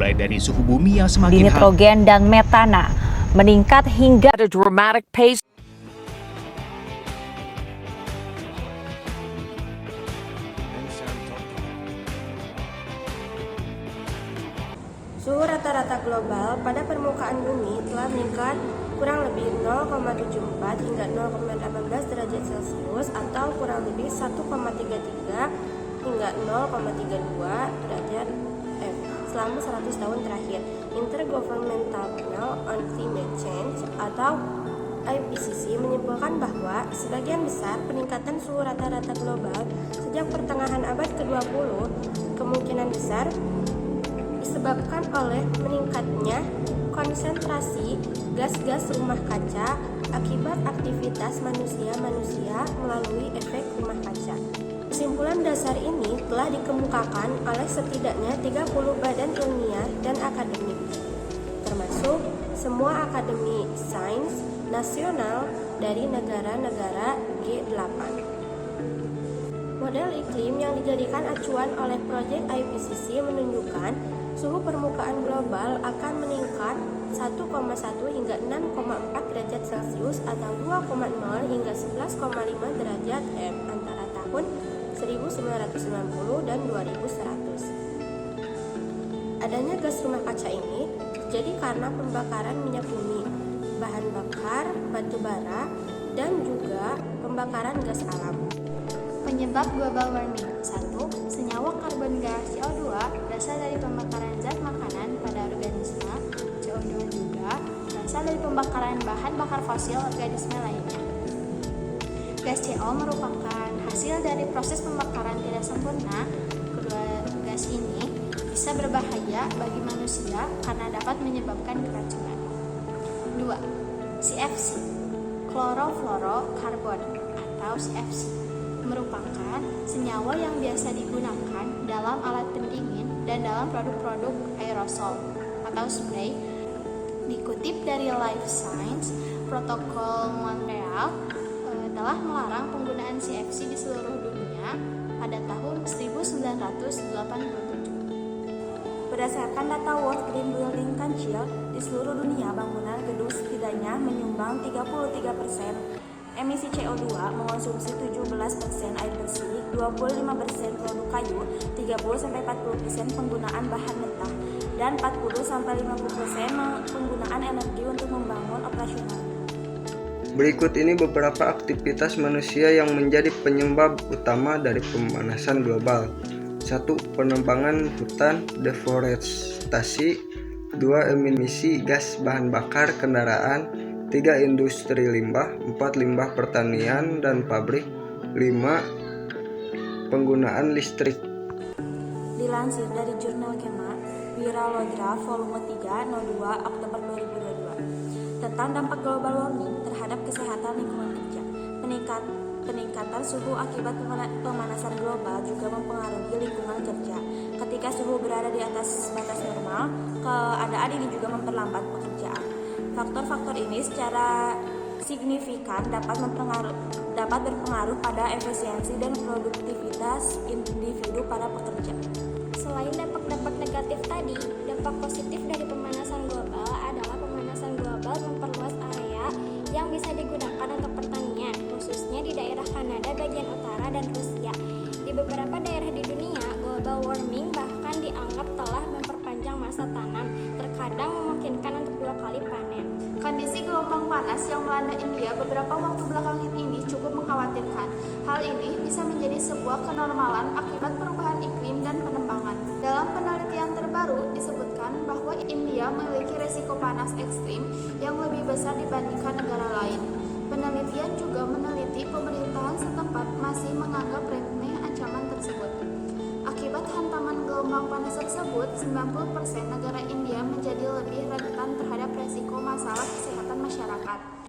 mulai dari suhu bumi yang semakin nitrogen dan metana meningkat hingga at a dramatic pace. Suhu rata-rata global pada permukaan bumi telah meningkat kurang lebih 0,74 hingga 0,18 derajat Celcius atau kurang lebih 1,33 hingga 0,32 derajat F selama 100 tahun terakhir. Intergovernmental Panel on Climate Change atau IPCC menyimpulkan bahwa sebagian besar peningkatan suhu rata-rata global sejak pertengahan abad ke-20 kemungkinan besar disebabkan oleh meningkatnya konsentrasi gas-gas rumah kaca akibat aktivitas manusia melalui efek rumah kaca. Kesimpulan dasar ini telah dikemukakan oleh setidaknya 30 badan ilmiah dan akademik, termasuk semua akademi sains nasional dari negara-negara G8. Model iklim yang dijadikan acuan oleh proyek IPCC menunjukkan suhu permukaan global akan meningkat 1,1 hingga 6,4 derajat Celcius atau 2,0 hingga 11,5 derajat F antara tahun 1990 dan 2100. Adanya gas rumah kaca ini terjadi karena pembakaran minyak bumi, bahan bakar, batu bara, dan juga pembakaran gas alam. Penyebab global warming. 1. Senyawa karbon gas CO2 berasal dari pembakaran zat makanan pada organisme. CO2 juga berasal dari pembakaran bahan bakar fosil organisme lainnya. Gas CO merupakan hasil dari proses pembakaran tidak sempurna. Kedua gas ini bisa berbahaya bagi manusia karena dapat menyebabkan keracunan. 2. CFC, chlorofluorokarbon atau CFC, merupakan senyawa yang biasa digunakan dalam alat pendingin dan dalam produk-produk aerosol atau spray. Dikutip dari Life Science, Protokol Montreal telah melarang penggunaan CFC di seluruh dunia pada tahun 1987. Berdasarkan data World Green Building Council, di seluruh dunia bangunan gedung setidaknya menyumbang 33% emisi CO2, mengonsumsi 17% air bersih, 25% produk kayu, 30-40% penggunaan bahan mentah, dan 40-50% penggunaan energi untuk membangun operasional. Berikut ini beberapa aktivitas manusia yang menjadi penyebab utama dari pemanasan global. 1. Penebangan hutan, deforestasi. 2. Emisi gas bahan bakar kendaraan. 3. Industri limbah. 4. Limbah pertanian dan pabrik. 5. Penggunaan listrik. Dilansir dari jurnal Kema, Wiralodra volume 3, 02 Oktober 2022 tentang dampak global warming terhadap kesehatan lingkungan kerja. Peningkatan suhu akibat pemanasan global juga mempengaruhi lingkungan kerja. Ketika suhu berada di atas batas normal, keadaan ini juga memperlambat pekerjaan. Faktor-faktor ini secara signifikan dapat berpengaruh pada efisiensi dan produktivitas individu para pekerja. Selain dampak-dampak negatif tadi, dampak positif dari pemanasan global adalah pemanasan global memperluas area yang bisa digunakan untuk pertanian, khususnya di daerah Kanada bagian utara dan Rusia. Di beberapa daerah di dunia, global warming bahkan dianggap telah memperpanjang masa tanam, terkadang memungkinkan untuk 2 kali panen. Kondisi gelombang panas yang melanda India beberapa waktu belakangan ini cukup mengkhawatirkan. Hal ini bisa menjadi sebuah kenormalan akibat perubahan iklim dan penebangan. Dalam penelitian terbaru disebutkan bahwa India memiliki resiko panas ekstrim yang lebih besar dibandingkan negara lain. Penelitian juga meneliti pemerintahan setempat masih menganggap remeh ancaman tersebut. Akibat hantaman gelombang panas tersebut, 90% negara India menjadi lebih rentan terhadap resiko masalah kesehatan masyarakat.